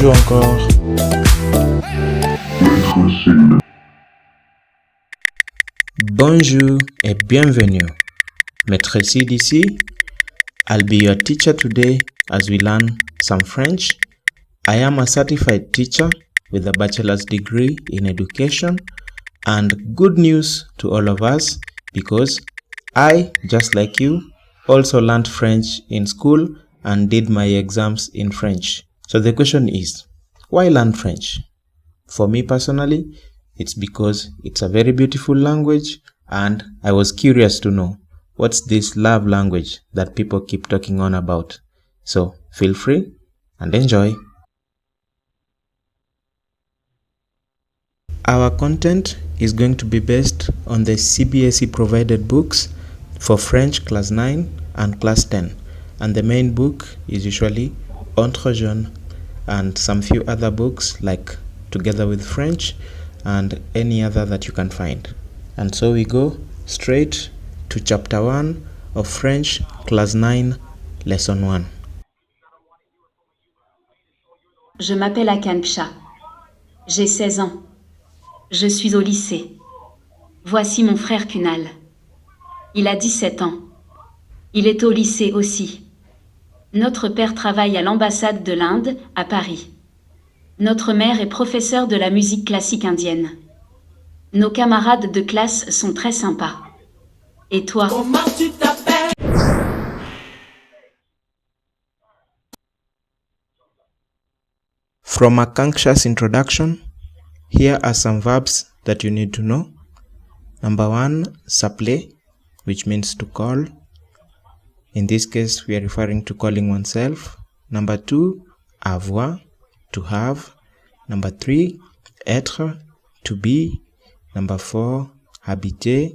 Bonjour encore. Bonjour et bienvenue. Maître Sid ici. I'll be your teacher today as we learn some French. I am a certified teacher with a bachelor's degree in education, and good news to all of us because I, just like you, also learned French in school and did my exams in French. So the question is, why learn French? For me personally, it's because it's a very beautiful language and I was curious to know what's this love language that people keep talking on about. So feel free and enjoy. Our content is going to be based on the CBSE provided books for French class 9 and class 10. And the main book is usually Entre Jeune and some few other books like Together with French and any other that you can find. And so we go straight to chapter 1 of French class 9 lesson 1. Je m'appelle Akansha. J'ai 16 ans. Je suis au lycée. Voici mon frère Kunal. Il a 17 ans. Il est au lycée aussi. Notre père travaille à l'ambassade de l'Inde à Paris. Notre mère est professeure de la musique classique indienne. Nos camarades de classe sont très sympas. Et toi? Comment tu t'appelles? From Akanksha's introduction, here are some verbs that you need to know. Number 1, s'appeler, which means to call. In this case, we are referring to calling oneself. Number 2, avoir, to have. Number 3, être, to be. Number 4, habiter,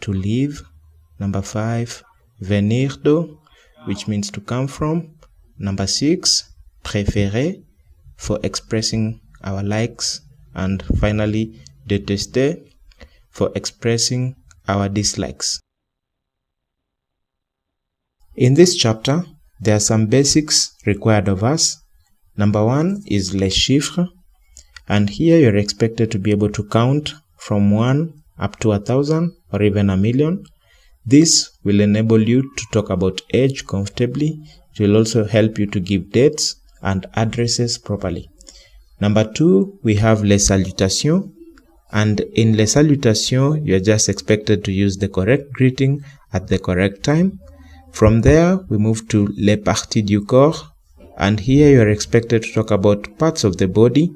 to live. Number 5, venir de, which means to come from. Number 6, préférer, for expressing our likes. And finally, détester, for expressing our dislikes. In this chapter, there are some basics required of us. Number 1 is les chiffres, and here you're expected to be able to count from 1 up to 1,000 or even 1,000,000. This will enable you to talk about age comfortably. It will also help you to give dates and addresses properly. Number 2, we have les salutations, and in les salutations, you're just expected to use the correct greeting at the correct time. From there, we move to les parties du corps, and here you are expected to talk about parts of the body.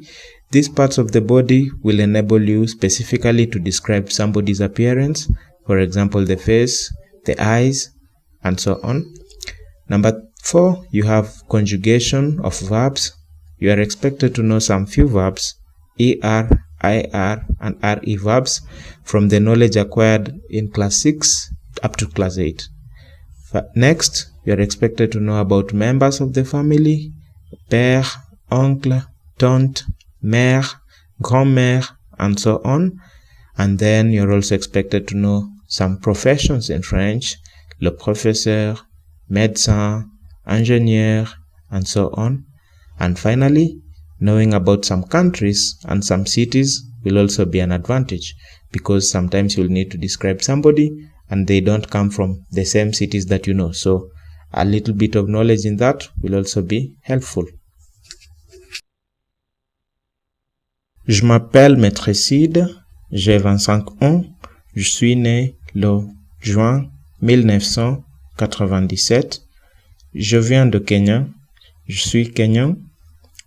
These parts of the body will enable you specifically to describe somebody's appearance, for example, the face, the eyes, and so on. Number 4, you have conjugation of verbs. You are expected to know some few verbs, ER, IR, and RE verbs from the knowledge acquired in class 6 up to class 8. Next, you are expected to know about members of the family, père, oncle, tante, mère, grand-mère, and so on. And then you're also expected to know some professions in French, le professeur, médecin, ingénieur, and so on. And finally, knowing about some countries and some cities will also be an advantage because sometimes you'll need to describe somebody and they don't come from the same cities that you know. So a little bit of knowledge in that will also be helpful. Je m'appelle Maître Sid, j'ai 25 ans, je suis né le juin 1997, je viens de Kenya, je suis kenyan,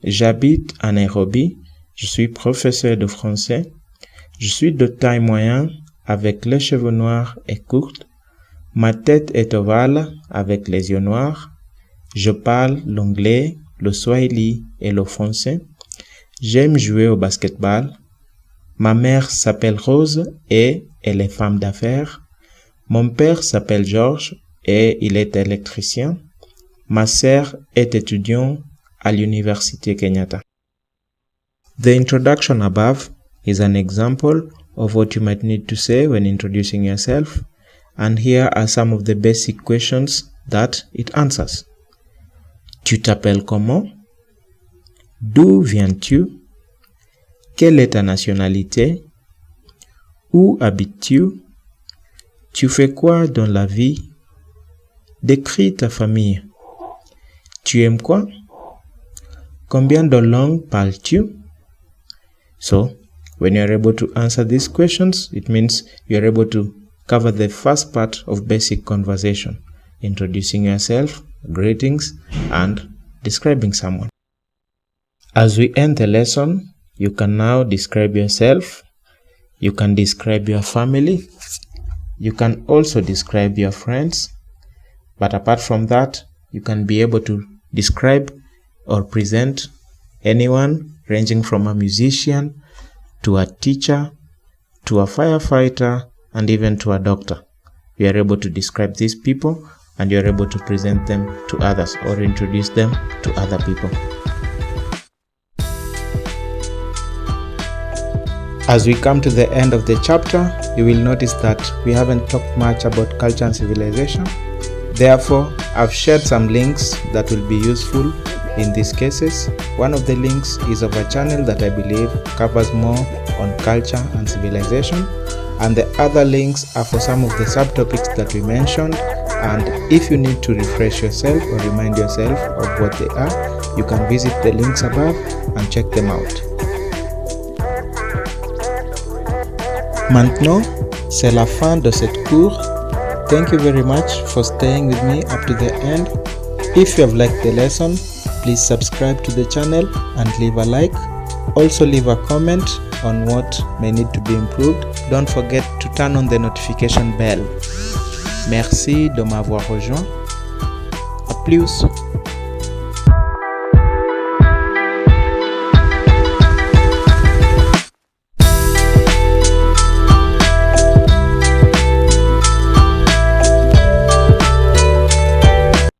j'habite à Nairobi, je suis professeur de français, je suis de taille moyenne avec les cheveux noirs et courts, ma tête est ovale avec les yeux noirs, je parle l'anglais, le swahili et le français, j'aime jouer au basketball, ma mère s'appelle Rose et elle est femme d'affaires, mon père s'appelle Georges et il est électricien, ma sœur est étudiante à l'université Kenyatta. The introduction above is an example of what you might need to say when introducing yourself, and here are some of the basic questions that it answers. Tu t'appelles comment? D'où viens-tu? Quelle est ta nationalité? Où habites-tu? Tu fais quoi dans la vie? Décris ta famille. Tu aimes quoi? Combien de langues parles-tu? So, when you're able to answer these questions, it means you're able to cover the first part of basic conversation, introducing yourself, greetings, and describing someone. As we end the lesson, you can now describe yourself, you can describe your family, you can also describe your friends, but apart from that, you can be able to describe or present anyone ranging from a musician to a teacher, to a firefighter, and even to a doctor. You are able to describe these people and you are able to present them to others or introduce them to other people. As we come to the end of the chapter, you will notice that we haven't talked much about culture and civilization. Therefore, I've shared some links that will be useful in these cases. One of the links is of a channel that I believe covers more on culture and civilization, and the other links are for some of the subtopics that we mentioned, and if you need to refresh yourself or remind yourself of what they are, you can visit the links above and check them out. Maintenant, c'est la fin de cette cours. Thank you very much for staying with me up to the end. If you have liked the lesson, please subscribe to the channel and leave a like. Also leave a comment on what may need to be improved. Don't forget to turn on the notification bell. Merci de m'avoir rejoint. A plus.